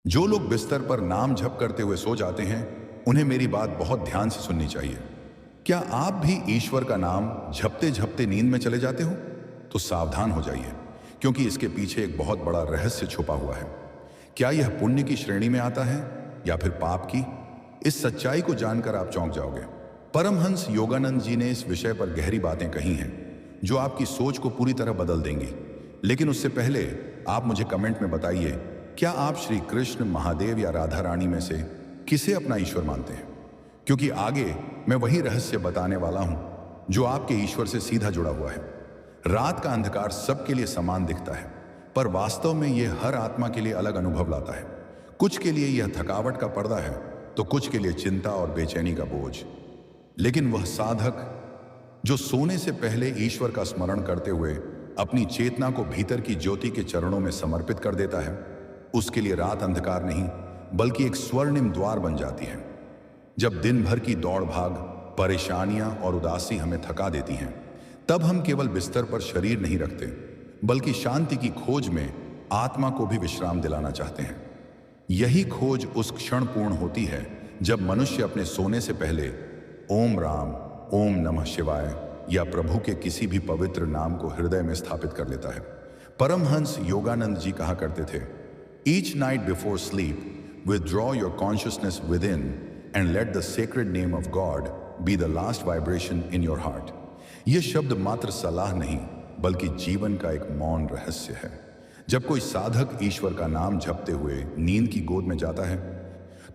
जो लोग बिस्तर पर नाम जप करते हुए सो जाते हैं, उन्हें मेरी बात बहुत ध्यान से सुननी चाहिए। क्या आप भी ईश्वर का नाम जपते जपते नींद में चले जाते हो? तो सावधान हो जाइए, क्योंकि इसके पीछे एक बहुत बड़ा रहस्य छुपा हुआ है। क्या यह पुण्य की श्रेणी में आता है या फिर पाप की? इस सच्चाई को जानकर आप चौंक जाओगे। परमहंस योगानंद जी ने इस विषय पर गहरी बातें कही हैं, जो आपकी सोच को पूरी तरह बदल देंगी। लेकिन उससे पहले आप मुझे कमेंट में बताइए, क्या आप श्री कृष्ण, महादेव या राधा रानी में से किसे अपना ईश्वर मानते हैं? क्योंकि आगे मैं वही रहस्य बताने वाला हूं जो आपके ईश्वर से सीधा जुड़ा हुआ है। रात का अंधकार सबके लिए समान दिखता है, पर वास्तव में यह हर आत्मा के लिए अलग अनुभव लाता है। कुछ के लिए यह थकावट का पर्दा है, तो कुछ के लिए चिंता और बेचैनी का बोझ। लेकिन वह साधक जो सोने से पहले ईश्वर का स्मरण करते हुए अपनी चेतना को भीतर की ज्योति के चरणों में समर्पित कर देता है, उसके लिए रात अंधकार नहीं, बल्कि एक स्वर्णिम द्वार बन जाती है। जब दिन भर की दौड़ भाग, परेशानियां और उदासी हमें थका देती हैं, तब हम केवल बिस्तर पर शरीर नहीं रखते, बल्कि शांति की खोज में आत्मा को भी विश्राम दिलाना चाहते हैं। यही खोज उस क्षण पूर्ण होती है जब मनुष्य अपने सोने से पहले ओम राम, ओम नमः शिवाय या प्रभु के किसी भी पवित्र नाम को हृदय में स्थापित कर लेता है। परमहंस योगानंद जी कहा करते थे, Each night before sleep, withdraw your consciousness within and let the sacred name of God be the last vibration in your heart. ये शब्द मात्र सलाह नहीं, बल्कि जीवन का एक मौन रहस्य है। जब कोई साधक ईश्वर का नाम जपते हुए नींद की गोद में जाता है,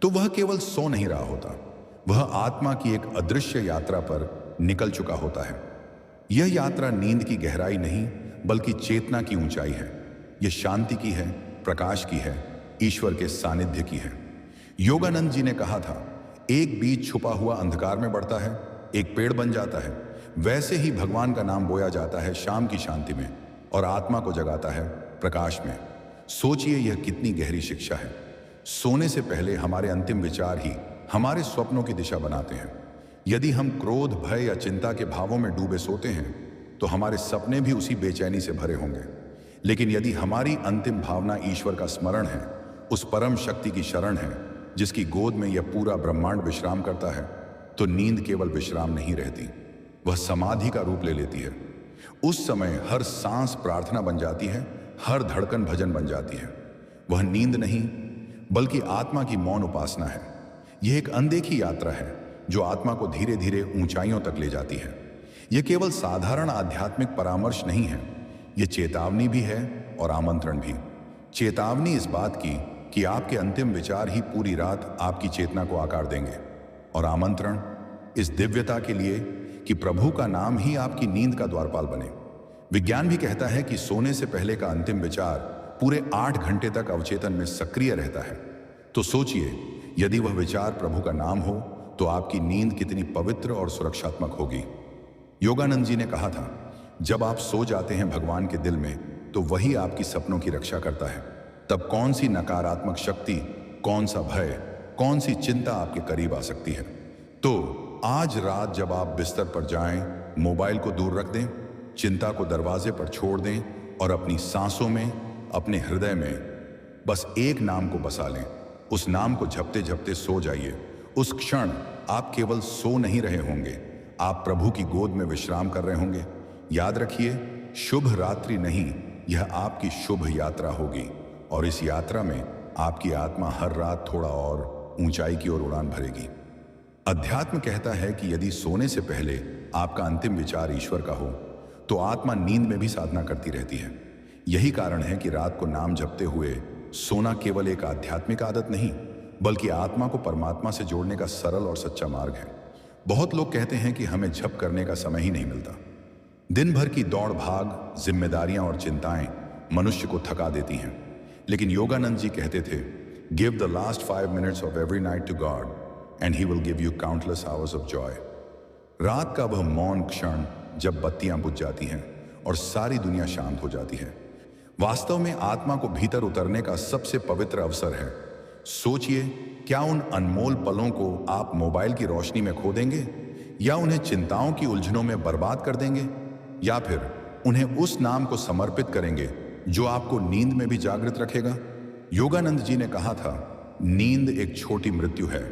तो वह केवल सो नहीं रहा होता, वह आत्मा की एक अदृश्य यात्रा पर निकल चुका होता है। यह यात्रा नींद की गहराई नहीं, बल्कि चेतना की ऊंचाई है। यह शांति की है, प्रकाश की है, ईश्वर के सानिध्य की है। योगानंद जी ने कहा था, एक बीज छुपा हुआ अंधकार में बढ़ता है, एक पेड़ बन जाता है। वैसे ही भगवान का नाम बोया जाता है शाम की शांति में और आत्मा को जगाता है प्रकाश में। सोचिए, यह कितनी गहरी शिक्षा है। सोने से पहले हमारे अंतिम विचार ही हमारे स्वप्नों की दिशा बनाते हैं। यदि हम क्रोध, भय या चिंता के भावों में डूबे सोते हैं, तो हमारे सपने भी उसी बेचैनी से भरे होंगे। लेकिन यदि हमारी अंतिम भावना ईश्वर का स्मरण है, उस परम शक्ति की शरण है जिसकी गोद में यह पूरा ब्रह्मांड विश्राम करता है, तो नींद केवल विश्राम नहीं रहती, वह समाधि का रूप ले लेती है। उस समय हर सांस प्रार्थना बन जाती है, हर धड़कन भजन बन जाती है। वह नींद नहीं, बल्कि आत्मा की मौन उपासना है। यह एक अनदेखी यात्रा है जो आत्मा को धीरे धीरे ऊंचाइयों तक ले जाती है। यह केवल साधारण आध्यात्मिक परामर्श नहीं है, ये चेतावनी भी है और आमंत्रण भी। चेतावनी इस बात की कि आपके अंतिम विचार ही पूरी रात आपकी चेतना को आकार देंगे, और आमंत्रण इस दिव्यता के लिए कि प्रभु का नाम ही आपकी नींद का द्वारपाल बने। विज्ञान भी कहता है कि सोने से पहले का अंतिम विचार पूरे 8 घंटे तक अवचेतन में सक्रिय रहता है। तो सोचिए, यदि वह विचार प्रभु का नाम हो, तो आपकी नींद कितनी पवित्र और सुरक्षात्मक होगी। योगानंद जी ने कहा था, जब आप सो जाते हैं भगवान के दिल में, तो वही आपकी सपनों की रक्षा करता है। तब कौन सी नकारात्मक शक्ति, कौन सा भय, कौन सी चिंता आपके करीब आ सकती है? तो आज रात जब आप बिस्तर पर जाएं, मोबाइल को दूर रख दें, चिंता को दरवाजे पर छोड़ दें और अपनी सांसों में, अपने हृदय में बस एक नाम को बसा लें। उस नाम को जपते जपते सो जाइए। उस क्षण आप केवल सो नहीं रहे होंगे, आप प्रभु की गोद में विश्राम कर रहे होंगे। याद रखिए, शुभ रात्रि नहीं, यह आपकी शुभ यात्रा होगी, और इस यात्रा में आपकी आत्मा हर रात थोड़ा और ऊंचाई की ओर उड़ान भरेगी। अध्यात्म कहता है कि यदि सोने से पहले आपका अंतिम विचार ईश्वर का हो, तो आत्मा नींद में भी साधना करती रहती है। यही कारण है कि रात को नाम जपते हुए सोना केवल एक आध्यात्मिक आदत नहीं, बल्कि आत्मा को परमात्मा से जोड़ने का सरल और सच्चा मार्ग है। बहुत लोग कहते हैं कि हमें जप करने का समय ही नहीं मिलता। दिन भर की दौड़ भाग, जिम्मेदारियां और चिंताएं मनुष्य को थका देती हैं। लेकिन योगानंद जी कहते थे, give the last 5 minutes of every night to God and he will give you countless hours of joy. रात का वह मौन क्षण जब बत्तियां बुझ जाती हैं और सारी दुनिया शांत हो जाती है, वास्तव में आत्मा को भीतर उतरने का सबसे पवित्र अवसर है। सोचिए, क्या उन अनमोल पलों को आप मोबाइल की रोशनी में खो देंगे, या उन्हें चिंताओं की उलझनों में बर्बाद कर देंगे, या फिर उन्हें उस नाम को समर्पित करेंगे जो आपको नींद में भी जागृत रखेगा? योगानंद जी ने कहा था, नींद एक छोटी मृत्यु है।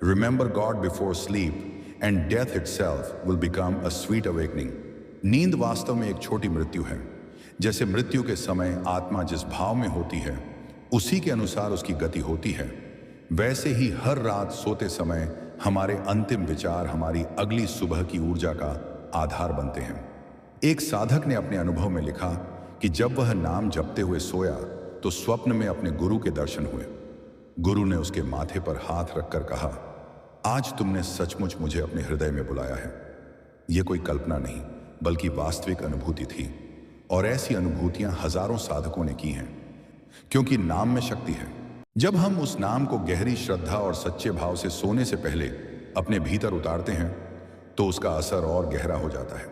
Remember God before sleep and death itself will become a sweet awakening. नींद वास्तव में एक छोटी मृत्यु है। जैसे मृत्यु के समय आत्मा जिस भाव में होती है उसी के अनुसार उसकी गति होती है, वैसे ही हर रात सोते समय हमारे अंतिम विचार हमारी अगली सुबह की ऊर्जा का आधार बनते हैं। एक साधक ने अपने अनुभव में लिखा कि जब वह नाम जपते हुए सोया तो स्वप्न में अपने गुरु के दर्शन हुए। गुरु ने उसके माथे पर हाथ रखकर कहा, आज तुमने सचमुच मुझे अपने हृदय में बुलाया है। यह कोई कल्पना नहीं बल्कि वास्तविक अनुभूति थी, और ऐसी अनुभूतियां हजारों साधकों ने की हैं, क्योंकि नाम में शक्ति है। जब हम उस नाम को गहरी श्रद्धा और सच्चे भाव से सोने से पहले अपने भीतर उतारते हैं तो उसका असर और गहरा हो जाता है।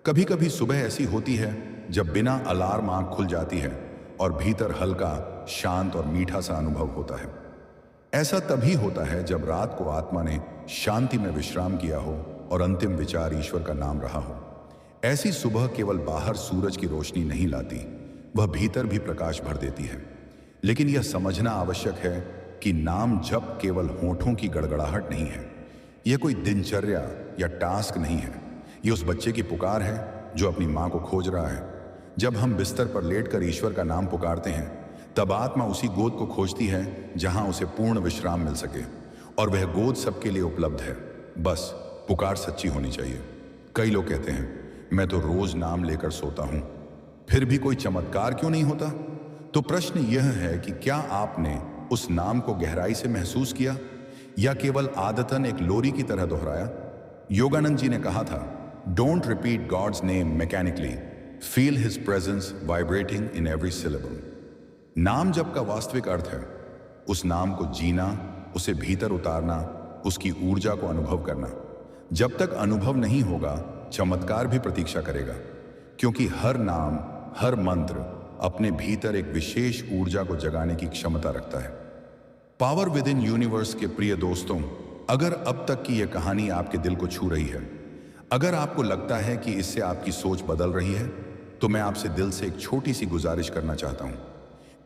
कभी कभी सुबह ऐसी होती है जब बिना अलार्म आंख खुल जाती है और भीतर हल्का, शांत और मीठा सा अनुभव होता है। ऐसा तभी होता है जब रात को आत्मा ने शांति में विश्राम किया हो और अंतिम विचार ईश्वर का नाम रहा हो। ऐसी सुबह केवल बाहर सूरज की रोशनी नहीं लाती, वह भीतर भी प्रकाश भर देती है। लेकिन यह समझना आवश्यक है कि नाम जप केवल होठों की गड़गड़ाहट नहीं है। यह कोई दिनचर्या या टास्क नहीं है। यह उस बच्चे की पुकार है जो अपनी माँ को खोज रहा है। जब हम बिस्तर पर लेटकर ईश्वर का नाम पुकारते हैं तब आत्मा उसी गोद को खोजती है जहां उसे पूर्ण विश्राम मिल सके, और वह गोद सबके लिए उपलब्ध है। बस पुकार सच्ची होनी चाहिए। कई लोग कहते हैं, मैं तो रोज नाम लेकर सोता हूं, फिर भी कोई चमत्कार क्यों नहीं होता? तो प्रश्न यह है कि क्या आपने उस नाम को गहराई से महसूस किया या केवल आदतन एक लोरी की तरह दोहराया? योगानंद जी ने कहा था, don't repeat God's name mechanically, feel his presence vibrating in every syllable. नाम जप का वास्तविक अर्थ है उस नाम को जीना, उसे भीतर उतारना, उसकी ऊर्जा को अनुभव करना। जब तक अनुभव नहीं होगा चमत्कार भी प्रतीक्षा करेगा, क्योंकि हर नाम, हर मंत्र अपने भीतर एक विशेष ऊर्जा को जगाने की क्षमता रखता है। पावर विद इन यूनिवर्स के प्रिय दोस्तों, अगर अब तक की यह कहानी आपके दिल को छू रही है, अगर आपको लगता है कि इससे आपकी सोच बदल रही है, तो मैं आपसे दिल से एक छोटी सी गुजारिश करना चाहता हूं।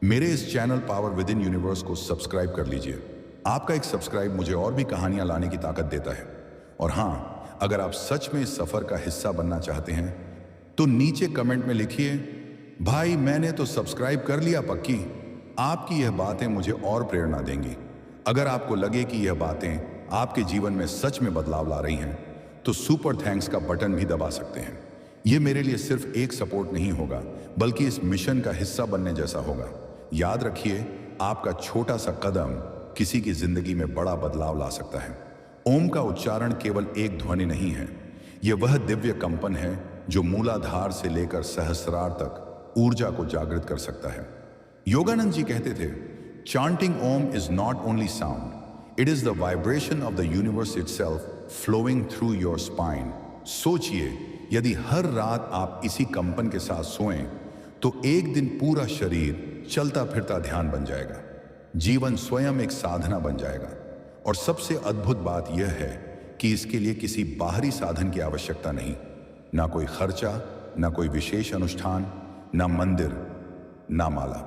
मेरे इस channel power with in universe को सब्सक्राइब कर लीजिए। आपका एक सब्सक्राइब मुझे और भी कहानियां लाने की ताकत देता है। और हां, अगर आप सच में इस सफर का हिस्सा बनना चाहते हैं तो नीचे कमेंट में लिखिए, भाई मैंने तो सब्सक्राइब कर लिया पक्की। आपकी यह बातें मुझे और प्रेरणा देंगी। अगर आपको लगे कि यह बातें आपके जीवन में सच में बदलाव ला रही हैं तो सुपर थैंक्स का बटन भी दबा सकते हैं। यह मेरे लिए सिर्फ एक सपोर्ट नहीं होगा बल्कि इस मिशन का हिस्सा बनने जैसा होगा। याद रखिए, आपका छोटा सा कदम किसी की जिंदगी में बड़ा बदलाव ला सकता है। ओम का उच्चारण केवल एक ध्वनि नहीं है, यह वह दिव्य कंपन है जो मूलाधार से लेकर सहस्रार तक ऊर्जा को जागृत कर सकता है। योगानंद जी कहते थे, chanting Om is not only sound, it is the vibration of the universe itself flowing through your spine. सोचिए, यदि हर रात आप इसी कंपन के साथ सोएं तो एक दिन पूरा शरीर चलता फिरता ध्यान बन जाएगा। जीवन स्वयं एक साधना बन जाएगा। और सबसे अद्भुत बात यह है कि इसके लिए किसी बाहरी साधन की आवश्यकता नहीं, ना कोई खर्चा, ना कोई विशेष अनुष्ठान, ना मंदिर, ना माला।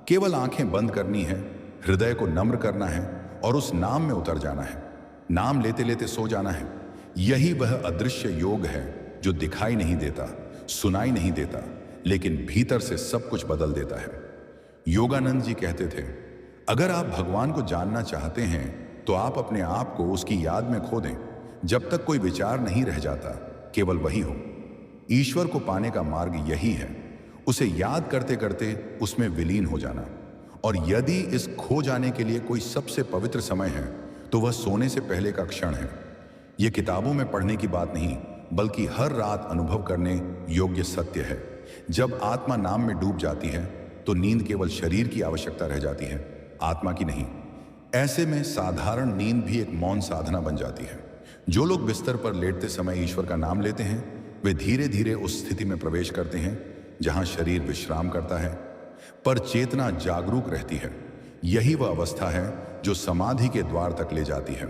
केवल आंखें बंद करनी है, हृदय को नम्र करना है और उस नाम में उतर जाना है। नाम लेते लेते सो जाना है। यही वह अदृश्य योग है जो दिखाई नहीं देता, सुनाई नहीं देता, लेकिन भीतर से सब कुछ बदल देता है। योगानंद जी कहते थे, अगर आप भगवान को जानना चाहते हैं तो आप अपने आप को उसकी याद में खो दें। जब तक कोई विचार नहीं रह जाता, केवल वही हो। ईश्वर को पाने का मार्ग यही है, उसे याद करते करते उसमें विलीन हो जाना। और यदि इस खो जाने के लिए कोई सबसे पवित्र समय है तो वह सोने से पहले का क्षण है। यह किताबों में पढ़ने की बात नहीं बल्कि हर रात अनुभव करने योग्य सत्य है। जब आत्मा नाम में डूब जाती है तो नींद केवल शरीर की आवश्यकता रह जाती है, आत्मा की नहीं। ऐसे में साधारण नींद भी एक मौन साधना बन जाती है। जो लोग बिस्तर पर लेटते समय ईश्वर का नाम लेते हैं वे धीरे धीरे उस स्थिति में प्रवेश करते हैं जहां शरीर विश्राम करता है पर चेतना जागरूक रहती है। यही वह अवस्था है जो समाधि के द्वार तक ले जाती है।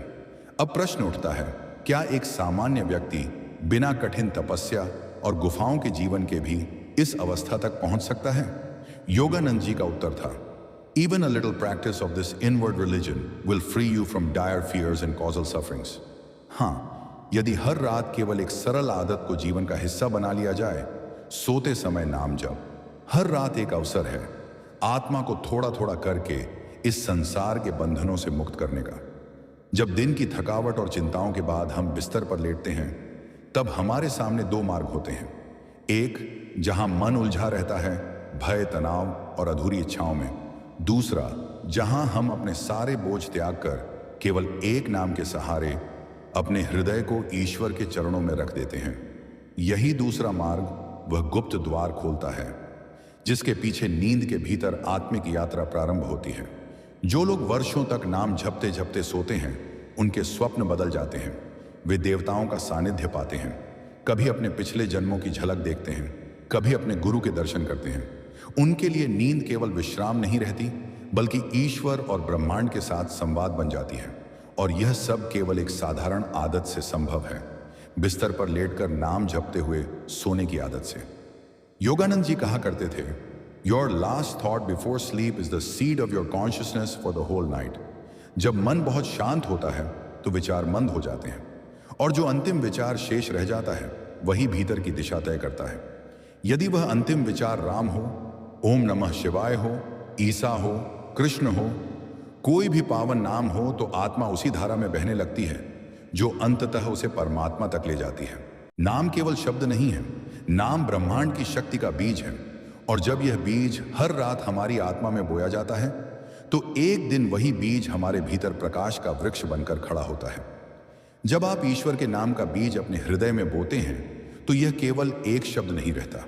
अब प्रश्न उठता है, क्या एक सामान्य व्यक्ति बिना कठिन तपस्या और गुफाओं के जीवन के भी इस अवस्था तक पहुंच सकता है? योगानंद जी का उत्तर था, Even a little practice of this inward religion will free you from dire fears and causal sufferings. हाँ, यदि हर रात केवल एक सरल आदत को जीवन का हिस्सा बना लिया जाए, सोते समय नाम जप, हर रात एक अवसर है आत्मा को थोड़ा थोड़ा करके इस संसार के बंधनों से मुक्त करने का। जब दिन की थकावट और चिंताओं के बाद हम बिस्तर पर लेटते हैं, तब हमारे सामने दो मार्ग होते हैं। एक, जहां मन उलझा रहता है भय, तनाव और अधूरी इच्छाओं में। दूसरा, जहां हम अपने सारे बोझ त्याग कर केवल एक नाम के सहारे अपने हृदय को ईश्वर के चरणों में रख देते हैं। यही दूसरा मार्ग वह गुप्त द्वार खोलता है जिसके पीछे नींद के भीतर आत्मिक यात्रा प्रारंभ होती है। जो लोग वर्षों तक नाम जपते जपते सोते हैं, उनके स्वप्न बदल जाते हैं। वे देवताओं का सानिध्य पाते हैं, कभी अपने पिछले जन्मों की झलक देखते हैं, कभी अपने गुरु के दर्शन करते हैं। उनके लिए नींद केवल विश्राम नहीं रहती, बल्कि ईश्वर और ब्रह्मांड के साथ संवाद बन जाती है। और यह सब केवल एक साधारण आदत से संभव है, बिस्तर पर लेटकर नाम जपते हुए सोने की आदत से। योगानंद जी कहा करते थे, your last thought before sleep is the seed of your consciousness for the whole night. जब मन बहुत शांत होता है तो विचार मंद हो जाते हैं, और जो अंतिम विचार शेष रह जाता है वही भीतर की दिशा तय करता है। यदि वह अंतिम विचार राम हो, ओम नमः शिवाय हो, ईसा हो, कृष्ण हो, कोई भी पावन नाम हो, तो आत्मा उसी धारा में बहने लगती है जो अंततः उसे परमात्मा तक ले जाती है। नाम केवल शब्द नहीं है, नाम ब्रह्मांड की शक्ति का बीज है। और जब यह बीज हर रात हमारी आत्मा में बोया जाता है, तो एक दिन वही बीज हमारे भीतर प्रकाश का वृक्ष बनकर खड़ा होता है। जब आप ईश्वर के नाम का बीज अपने हृदय में बोते हैं, तो यह केवल एक शब्द नहीं रहता,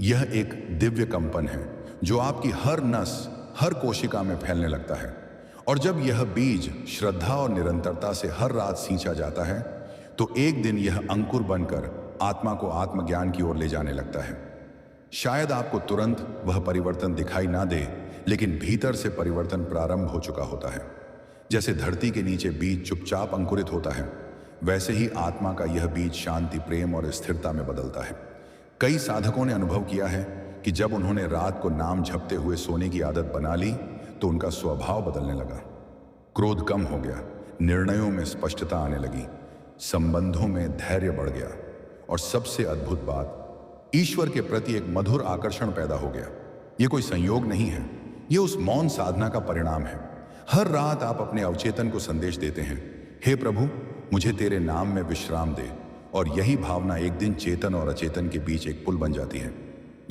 यह एक दिव्य कंपन है जो आपकी हर नस, हर कोशिका में फैलने लगता है। और जब यह बीज श्रद्धा और निरंतरता से हर रात सींचा जाता है, तो एक दिन यह अंकुर बनकर आत्मा को आत्मज्ञान की ओर ले जाने लगता है। शायद आपको तुरंत वह परिवर्तन दिखाई ना दे, लेकिन भीतर से परिवर्तन प्रारंभ हो चुका होता है। जैसे धरती के नीचे बीज चुपचाप अंकुरित होता है, वैसे ही आत्मा का यह बीज शांति, प्रेम और स्थिरता में बदलता है। कई साधकों ने अनुभव किया है कि जब उन्होंने रात को नाम जपते हुए सोने की आदत बना ली, तो उनका स्वभाव बदलने लगा। क्रोध कम हो गया, निर्णयों में स्पष्टता आने लगी, संबंधों में धैर्य बढ़ गया, और सबसे अद्भुत बात, ईश्वर के प्रति एक मधुर आकर्षण पैदा हो गया। यह कोई संयोग नहीं है, यह उस मौन साधना का परिणाम है। हर रात आप अपने अवचेतन को संदेश देते हैं, हे प्रभु, मुझे तेरे नाम में विश्राम दे। और यही भावना एक दिन चेतन और अचेतन के बीच एक पुल बन जाती है।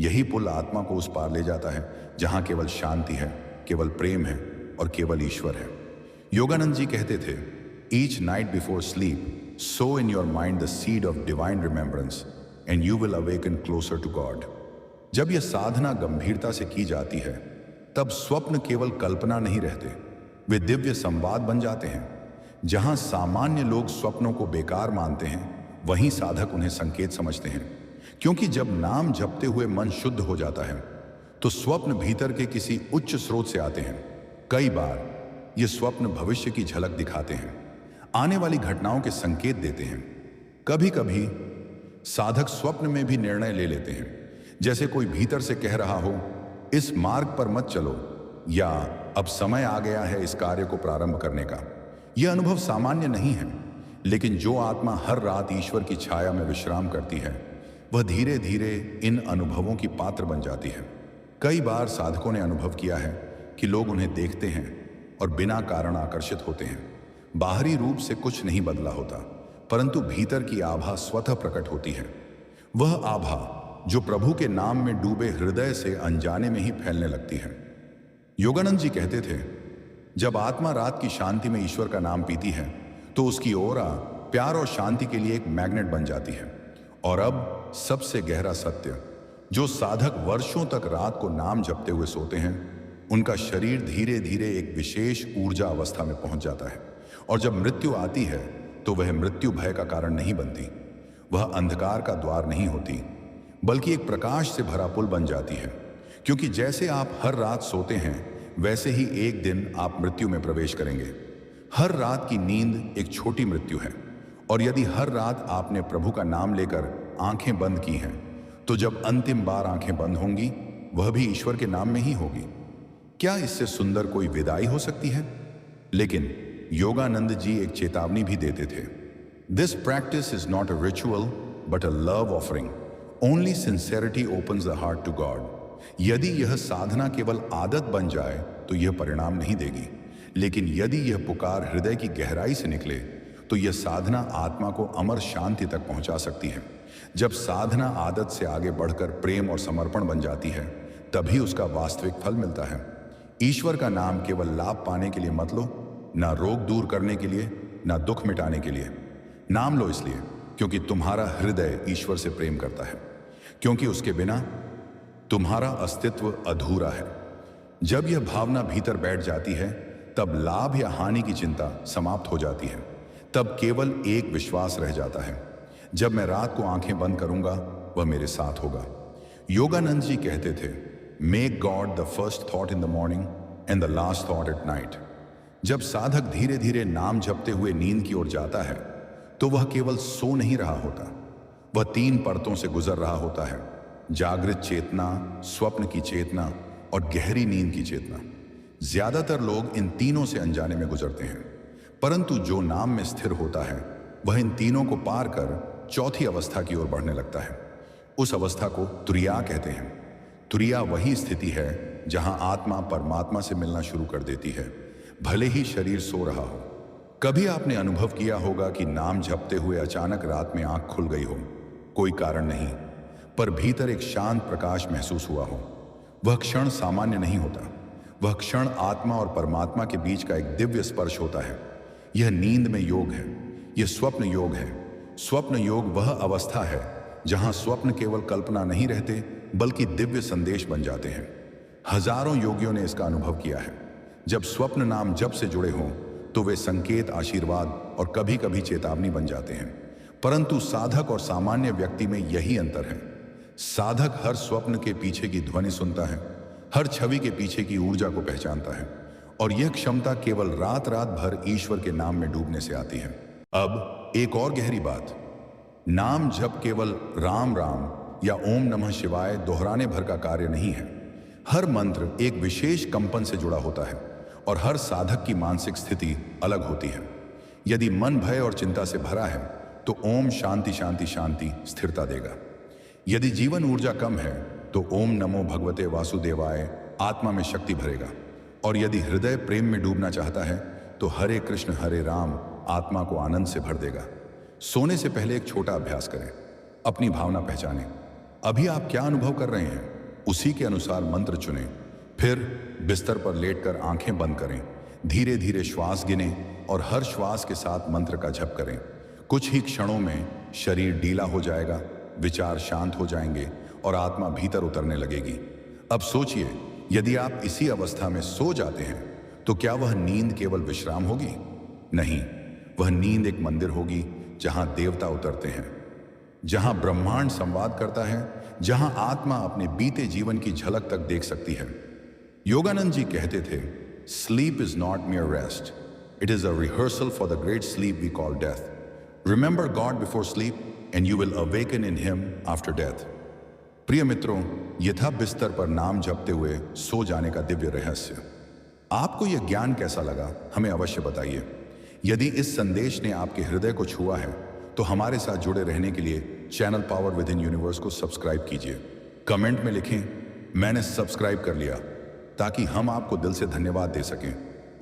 यही पुल आत्मा को उस पार ले जाता है जहां केवल शांति है, केवल प्रेम है और केवल ईश्वर है। योगानंद जी कहते थे, each night before sleep sow in your mind the seed of divine remembrance and you will awaken closer to God. जब यह साधना गंभीरता से की जाती है, तब स्वप्न केवल कल्पना नहीं रहते, वे दिव्य संवाद बन जाते हैं। जहां सामान्य लोग स्वप्नों को बेकार मानते हैं, वहीं साधक उन्हें संकेत समझते हैं। क्योंकि जब नाम जपते हुए मन शुद्ध हो जाता है, तो स्वप्न भीतर के किसी उच्च स्रोत से आते हैं। कई बार ये स्वप्न भविष्य की झलक दिखाते हैं, आने वाली घटनाओं के संकेत देते हैं। कभी कभी साधक स्वप्न में भी निर्णय ले लेते हैं, जैसे कोई भीतर से कह रहा हो, इस मार्ग पर मत चलो, या अब समय आ गया है इस कार्य को प्रारंभ करने का। यह अनुभव सामान्य नहीं है, लेकिन जो आत्मा हर रात ईश्वर की छाया में विश्राम करती है, वह धीरे धीरे इन अनुभवों की पात्र बन जाती है। कई बार साधकों ने अनुभव किया है कि लोग उन्हें देखते हैं और बिना कारण आकर्षित होते हैं। बाहरी रूप से कुछ नहीं बदला होता, परंतु भीतर की आभा स्वतः प्रकट होती है। वह आभा जो प्रभु के नाम में डूबे हृदय से अनजाने में ही फैलने लगती है। योगानंद जी कहते थे, जब आत्मा रात की शांति में ईश्वर का नाम पीती है, तो उसकी ओरा प्यार और शांति के लिए एक मैग्नेट बन जाती है। और अब सबसे गहरा सत्य, जो साधक वर्षों तक रात को नाम जपते हुए सोते हैं, उनका शरीर धीरे धीरे एक विशेष ऊर्जा अवस्था में पहुंच जाता है। और जब मृत्यु आती है, तो वह मृत्यु भय का कारण नहीं बनती, वह अंधकार का द्वार नहीं होती, बल्कि एक प्रकाश से भरा पुल बन जाती है। क्योंकि जैसे आप हर रात सोते हैं, वैसे ही एक दिन आप मृत्यु में प्रवेश करेंगे। हर रात की नींद एक छोटी मृत्यु है, और यदि हर रात आपने प्रभु का नाम लेकर आंखें बंद की हैं, तो जब अंतिम बार आंखें बंद होंगी, वह भी ईश्वर के नाम में ही होगी। क्या इससे सुंदर कोई विदाई हो सकती है? लेकिन योगानंद जी एक चेतावनी भी देते थे। This practice is not a ritual but a love offering. Only sincerity opens the heart to God. यदि यह साधना केवल आदत बन जाए तो यह परिणाम नहीं देगी, लेकिन यदि यह पुकार हृदय की गहराई से निकले तो यह साधना आत्मा को अमर शांति तक पहुंचा सकती है। जब साधना आदत से आगे बढ़कर प्रेम और समर्पण बन जाती है, तभी उसका वास्तविक फल मिलता है। ईश्वर का नाम केवल लाभ पाने के लिए मत लो, ना रोग दूर करने के लिए, ना दुख मिटाने के लिए। नाम लो इसलिए क्योंकि तुम्हारा हृदय ईश्वर से प्रेम करता है, क्योंकि उसके बिना तुम्हारा अस्तित्व अधूरा है। जब यह भावना भीतर बैठ जाती है, तब लाभ या हानि की चिंता समाप्त हो जाती है। तब केवल एक विश्वास रह जाता है, जब मैं रात को आंखें बंद करूंगा वह मेरे साथ होगा। योगानंद जी कहते थे, make God the first thought in the morning and the last thought at night. जब साधक धीरे धीरे नाम जपते हुए नींद की ओर जाता है, तो वह केवल सो नहीं रहा होता, वह 3 परतों से गुजर रहा होता है: जागृत चेतना, स्वप्न की चेतना और गहरी नींद की चेतना। ज्यादातर लोग इन तीनों से अनजाने में गुजरते हैं, परंतु जो नाम में स्थिर होता है वह इन तीनों को पार कर चौथी अवस्था की ओर बढ़ने लगता है। उस अवस्था को तुरिया कहते हैं। तुरिया वही स्थिति है जहां आत्मा परमात्मा से मिलना शुरू कर देती है, भले ही शरीर सो रहा हो। कभी आपने अनुभव किया होगा कि नाम जपते हुए अचानक रात में आंख खुल गई हो, कोई कारण नहीं, पर भीतर एक शांत प्रकाश महसूस हुआ हो। वह क्षण सामान्य नहीं होता, वह क्षण आत्मा और परमात्मा के बीच का एक दिव्य स्पर्श होता है। यह नींद में योग है, यह स्वप्न योग है। स्वप्न योग वह अवस्था है जहां स्वप्न केवल कल्पना नहीं रहते, बल्कि दिव्य संदेश बन जाते हैं। हजारों योगियों ने इसका अनुभव किया है। जब स्वप्न नाम जप से जुड़े हों तो वे संकेत, आशीर्वाद और कभी कभी चेतावनी बन जाते हैं। परंतु साधक और सामान्य व्यक्ति में यही अंतर है। साधक हर स्वप्न के पीछे की ध्वनि सुनता है, हर छवि के पीछे की ऊर्जा को पहचानता है, और यह क्षमता केवल रात रात भर ईश्वर के नाम में डूबने से आती है। अब एक और गहरी बात, नाम जप केवल राम राम या ओम नमः शिवाय दोहराने भर का कार्य नहीं है। हर मंत्र एक विशेष कंपन से जुड़ा होता है और हर साधक की मानसिक स्थिति अलग होती है। यदि मन भय और चिंता से भरा है तो ओम शांति शांति शांति स्थिरता देगा। यदि जीवन ऊर्जा कम है तो ओम नमो भगवते वासुदेवाय आत्मा में शक्ति भरेगा, और यदि हृदय प्रेम में डूबना चाहता है तो हरे कृष्ण हरे राम आत्मा को आनंद से भर देगा। सोने से पहले एक छोटा अभ्यास करें, अपनी भावना पहचानें। अभी आप क्या अनुभव कर रहे हैं, उसी के अनुसार मंत्र चुनें। फिर बिस्तर पर लेटकर आंखें बंद करें, धीरे धीरे श्वास गिनें और हर श्वास के साथ मंत्र का जप करें। कुछ ही क्षणों में शरीर ढीला हो जाएगा, विचार शांत हो जाएंगे और आत्मा भीतर उतरने लगेगी। अब सोचिए, यदि आप इसी अवस्था में सो जाते हैं तो क्या वह नींद केवल विश्राम होगी? नहीं, वह नींद एक मंदिर होगी जहां देवता उतरते हैं, जहां ब्रह्मांड संवाद करता है, जहां आत्मा अपने बीते जीवन की झलक तक देख सकती है। योगानंद जी कहते थे, sleep is not mere rest, it is a rehearsal for the great sleep we call death. Remember God before sleep and you will awaken in him after death. प्रिय मित्रों, यह था बिस्तर पर नाम जपते हुए सो जाने का दिव्य रहस्य। आपको यह ज्ञान कैसा लगा, हमें अवश्य बताइए। यदि इस संदेश ने आपके हृदय को छुआ है तो हमारे साथ जुड़े रहने के लिए channel power with in universe को सब्सक्राइब कीजिए। कमेंट में लिखें, मैंने सब्सक्राइब कर लिया, ताकि हम आपको दिल से धन्यवाद दे सकें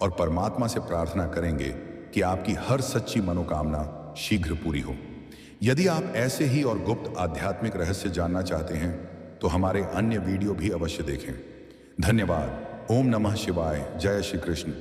और परमात्मा से प्रार्थना करेंगे कि आपकी हर सच्ची मनोकामना शीघ्र पूरी हो। यदि आप ऐसे ही और गुप्त आध्यात्मिक रहस्य जानना चाहते हैं तो हमारे अन्य वीडियो भी अवश्य देखें। धन्यवाद। ओम नमः शिवाय। जय श्री कृष्ण।